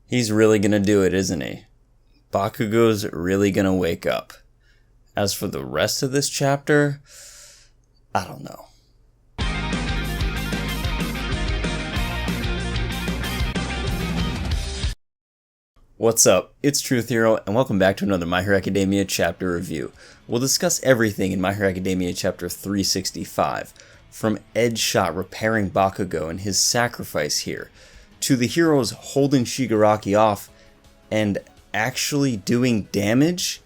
He's really gonna do it, isn't he? Bakugo's really gonna wake up. As for the rest of this chapter, I don't know. What's up? It's Truth Hero, and welcome back to another My Hero Academia chapter review. We'll discuss everything in My Hero Academia chapter 365, from Edgeshot repairing Bakugo and his sacrifice here, to the heroes holding Shigaraki off and actually doing damage,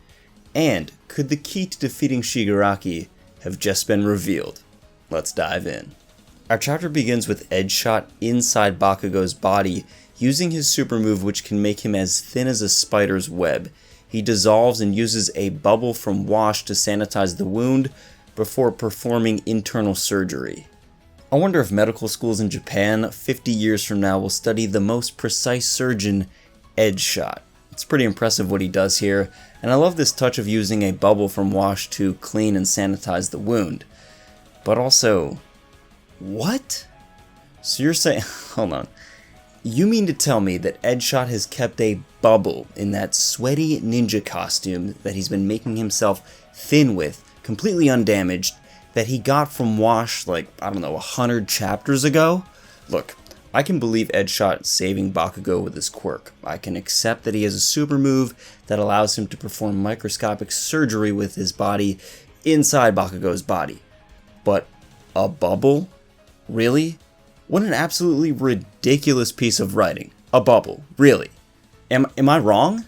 and could the key to defeating Shigaraki have just been revealed? Let's dive in. Our chapter begins with Edgeshot inside Bakugo's body, using his super move which can make him as thin as a spider's web. He dissolves and uses a bubble from wash to sanitize the wound before performing internal surgery. I wonder if medical schools in Japan 50 years from now will study the most precise surgeon, Edgeshot. It's pretty impressive what he does here, and I love this touch of using a bubble from wash to clean and sanitize the wound. But also, what? So you're saying, hold on. You mean to tell me that Edgeshot has kept a bubble in that sweaty ninja costume that he's been making himself thin with, completely undamaged, that he got from Wash like, I don't know, 100 chapters ago? Look, I can believe Edgeshot saving Bakugo with his quirk. I can accept that he has a super move that allows him to perform microscopic surgery with his body inside Bakugo's body. But a bubble? Really? What an absolutely ridiculous piece of writing. A bubble. Really. Am I wrong?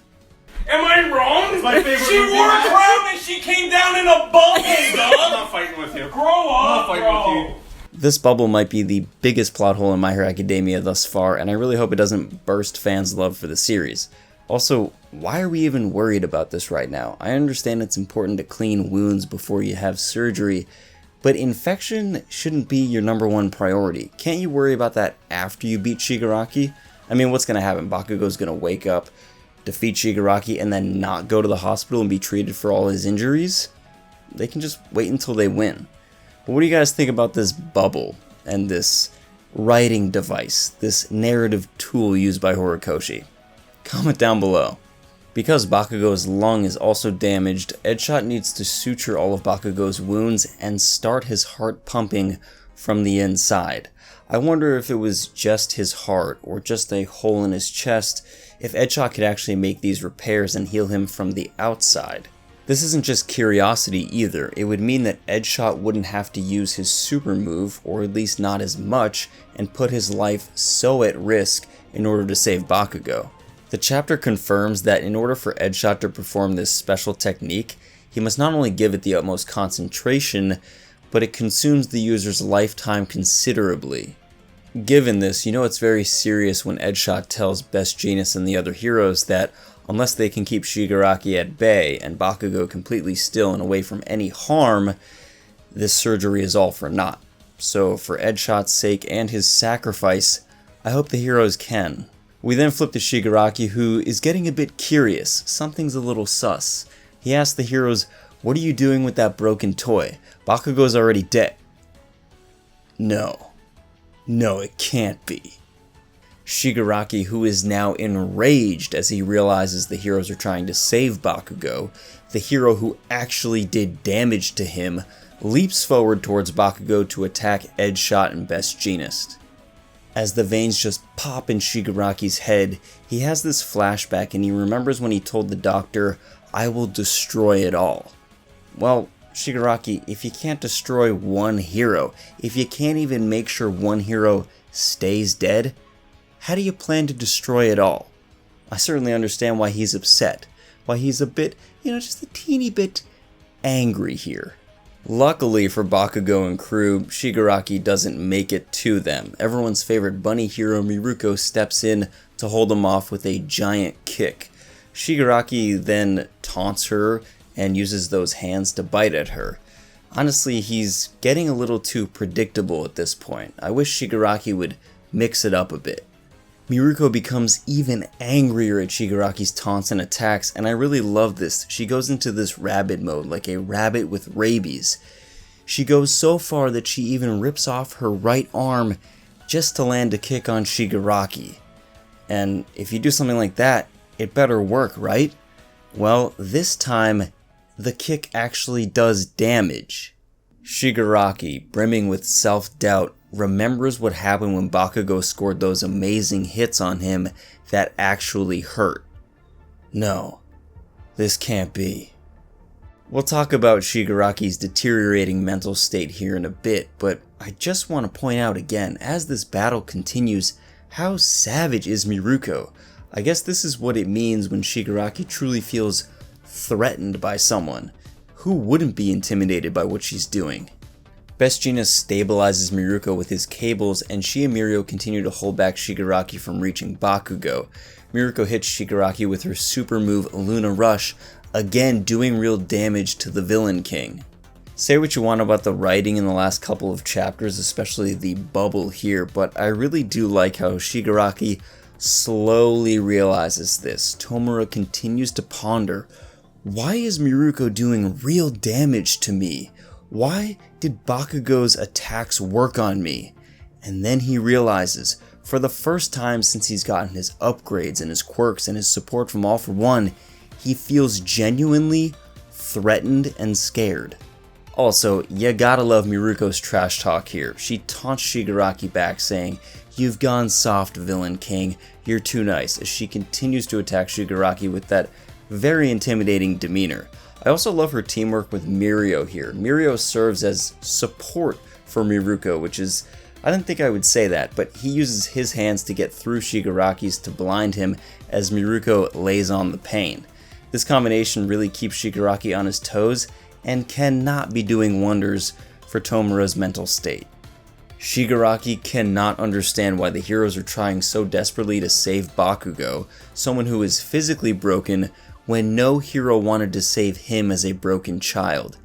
Am I wrong? It's my favorite She movie wore a ever. crown and she came down in a bubble, I'm dog! not fighting with you. Grow up, I'm not fighting bro! with you. This bubble might be the biggest plot hole in My Hero Academia thus far, and I really hope it doesn't burst fans' love for the series. Also, why are we even worried about this right now? I understand it's important to clean wounds before you have surgery, but infection shouldn't be your #1 priority. Can't you worry about that after you beat Shigaraki? I mean, what's gonna happen? Bakugo's gonna wake up, defeat Shigaraki, and then not go to the hospital and be treated for all his injuries? They can just wait until they win. But what do you guys think about this bubble and this writing device, this narrative tool used by Horikoshi? Comment down below. Because Bakugo's lung is also damaged, Edgeshot needs to suture all of Bakugo's wounds and start his heart pumping from the inside. I wonder if it was just his heart or just a hole in his chest, if Edgeshot could actually make these repairs and heal him from the outside. This isn't just curiosity either. It would mean that Edgeshot wouldn't have to use his super move, or at least not as much, and put his life so at risk in order to save Bakugo. The chapter confirms that in order for Edgeshot to perform this special technique, he must not only give it the utmost concentration, but it consumes the user's lifetime considerably. Given this, you know it's very serious when Edgeshot tells Best Jeanist and the other heroes that unless they can keep Shigaraki at bay and Bakugo completely still and away from any harm, this surgery is all for naught. So for Edgeshot's sake and his sacrifice, I hope the heroes can. We then flip to Shigaraki, who is getting a bit curious. Something's a little sus. He asks the heroes, "What are you doing with that broken toy? Bakugo's already dead." No, it can't be. Shigaraki, who is now enraged as he realizes the heroes are trying to save Bakugo, the hero who actually did damage to him, leaps forward towards Bakugo to attack Edgeshot and Best Jeanist. As the veins just pop in Shigaraki's head, he has this flashback and he remembers when he told the doctor, "I will destroy it all." Well, Shigaraki, if you can't destroy one hero, if you can't even make sure one hero stays dead, how do you plan to destroy it all? I certainly understand why he's upset, why he's a bit, just a teeny bit angry here. Luckily for Bakugo and crew, Shigaraki doesn't make it to them. Everyone's favorite bunny hero Miruko steps in to hold him off with a giant kick. Shigaraki then taunts her and uses those hands to bite at her. Honestly, he's getting a little too predictable at this point. I wish Shigaraki would mix it up a bit. Miruko becomes even angrier at Shigaraki's taunts and attacks, and I really love this. She goes into this rabbit mode, like a rabbit with rabies. She goes so far that she even rips off her right arm just to land a kick on Shigaraki. And if you do something like that, it better work, right? Well, this time, the kick actually does damage. Shigaraki, brimming with self-doubt, remembers what happened when Bakugo scored those amazing hits on him that actually hurt. No, this can't be. We'll talk about Shigaraki's deteriorating mental state here in a bit, but I just want to point out again, as this battle continues, how savage is Miruko? I guess this is what it means when Shigaraki truly feels threatened by someone. Who wouldn't be intimidated by what she's doing? Best Jeanist stabilizes Miruko with his cables, and she and Mirio continue to hold back Shigaraki from reaching Bakugo. Miruko hits Shigaraki with her super move Luna Rush, again doing real damage to the villain king. Say what you want about the writing in the last couple of chapters, especially the bubble here, but I really do like how Shigaraki slowly realizes this. Tomura continues to ponder, why is Miruko doing real damage to me? Why did Bakugo's attacks work on me? And then he realizes, for the first time since he's gotten his upgrades and his quirks and his support from All For One, he feels genuinely threatened and scared. Also, you gotta love Miruko's trash talk here. She taunts Shigaraki back saying, "You've gone soft, villain king, you're too nice," as she continues to attack Shigaraki with that very intimidating demeanor. I also love her teamwork with Mirio here. Mirio serves as support for Miruko, which is, I didn't think I would say that, but he uses his hands to get through Shigaraki's to blind him as Miruko lays on the pain. This combination really keeps Shigaraki on his toes and cannot be doing wonders for Tomura's mental state. Shigaraki cannot understand why the heroes are trying so desperately to save Bakugo, someone who is physically broken, when no hero wanted to save him as a broken child.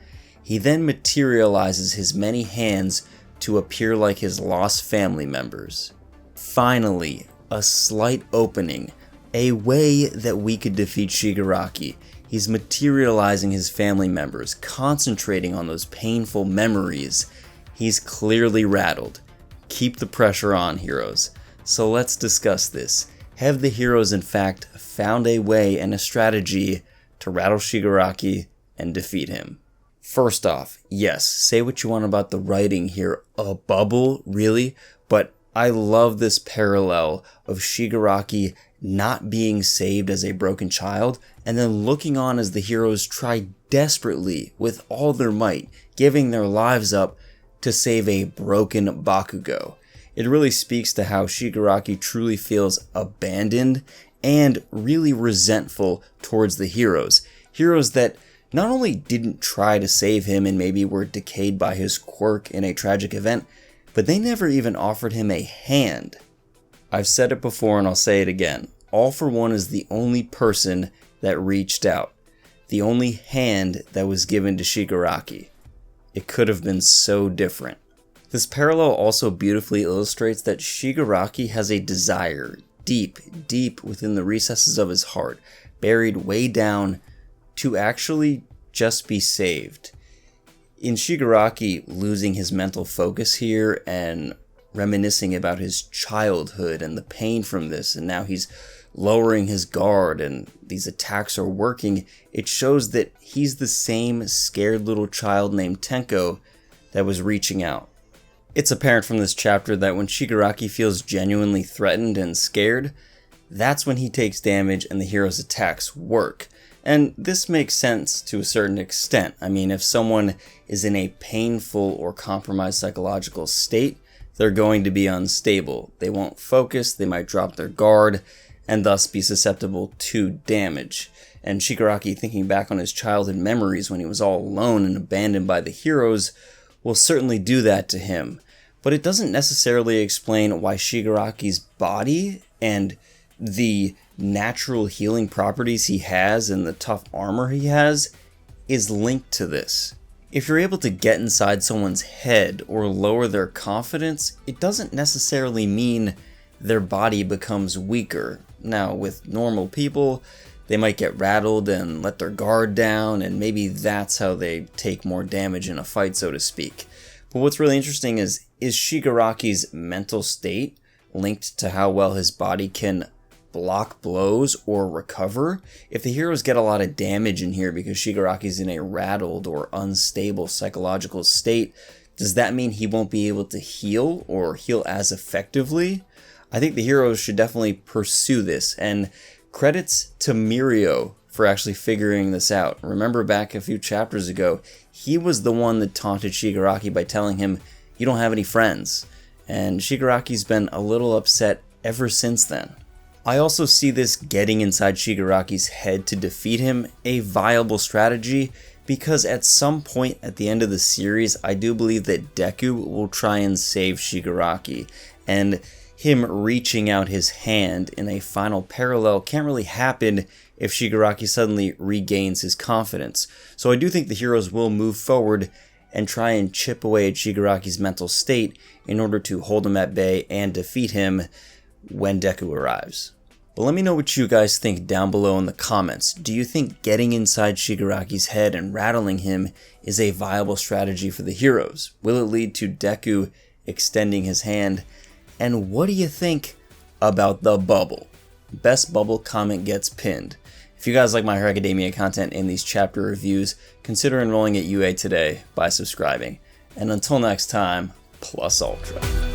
He then materializes his many hands to appear like his lost family members. Finally, a slight opening, a way that we could defeat Shigaraki. He's materializing his family members, concentrating on those painful memories. He's clearly rattled. Keep the pressure on, heroes. So let's discuss this. Have the heroes in fact found a way and a strategy to rattle Shigaraki and defeat him? First off, yes, say what you want about the writing here. A bubble, really? But I love this parallel of Shigaraki not being saved as a broken child, and then looking on as the heroes try desperately, with all their might, giving their lives up to save a broken Bakugo. It really speaks to how Shigaraki truly feels abandoned and really resentful towards the heroes. Heroes that not only didn't try to save him and maybe were decayed by his quirk in a tragic event, but they never even offered him a hand. I've said it before and I'll say it again. All For One is the only person that reached out. The only hand that was given to Shigaraki. It could have been so different. This parallel also beautifully illustrates that Shigaraki has a desire deep, deep within the recesses of his heart, buried way down, to actually just be saved. In Shigaraki losing his mental focus here and reminiscing about his childhood and the pain from this, and now he's lowering his guard and these attacks are working, it shows that he's the same scared little child named Tenko that was reaching out. It's apparent from this chapter that when Shigaraki feels genuinely threatened and scared, that's when he takes damage and the hero's attacks work. And this makes sense to a certain extent. I mean, if someone is in a painful or compromised psychological state, they're going to be unstable. They won't focus, they might drop their guard, and thus be susceptible to damage. And Shigaraki, thinking back on his childhood memories when he was all alone and abandoned by the heroes, will certainly do that to him. But it doesn't necessarily explain why Shigaraki's body and the natural healing properties he has and the tough armor he has is linked to this. If you're able to get inside someone's head or lower their confidence, it doesn't necessarily mean their body becomes weaker. Now, with normal people, they might get rattled and let their guard down, and maybe that's how they take more damage in a fight, so to speak. But what's really interesting is Shigaraki's mental state linked to how well his body can block blows or recover. If the heroes get a lot of damage in here because Shigaraki's in a rattled or unstable psychological state, does that mean he won't be able to heal or heal as effectively? I think the heroes should definitely pursue this, and credits to Mirio for actually figuring this out. Remember back a few chapters ago, he was the one that taunted Shigaraki by telling him, "You don't have any friends." And Shigaraki's been a little upset ever since then. I also see this getting inside Shigaraki's head to defeat him a viable strategy, because at some point at the end of the series, I do believe that Deku will try and save Shigaraki, and him reaching out his hand in a final parallel can't really happen if Shigaraki suddenly regains his confidence. So I do think the heroes will move forward and try and chip away at Shigaraki's mental state in order to hold him at bay and defeat him when Deku arrives. But let me know what you guys think down below in the comments. Do you think getting inside Shigaraki's head and rattling him is a viable strategy for the heroes? Will it lead to Deku extending his hand? And what do you think about the bubble? Best bubble comment gets pinned. If you guys like My Hero Academia content in these chapter reviews, consider enrolling at UA today by subscribing. And until next time, Plus Ultra.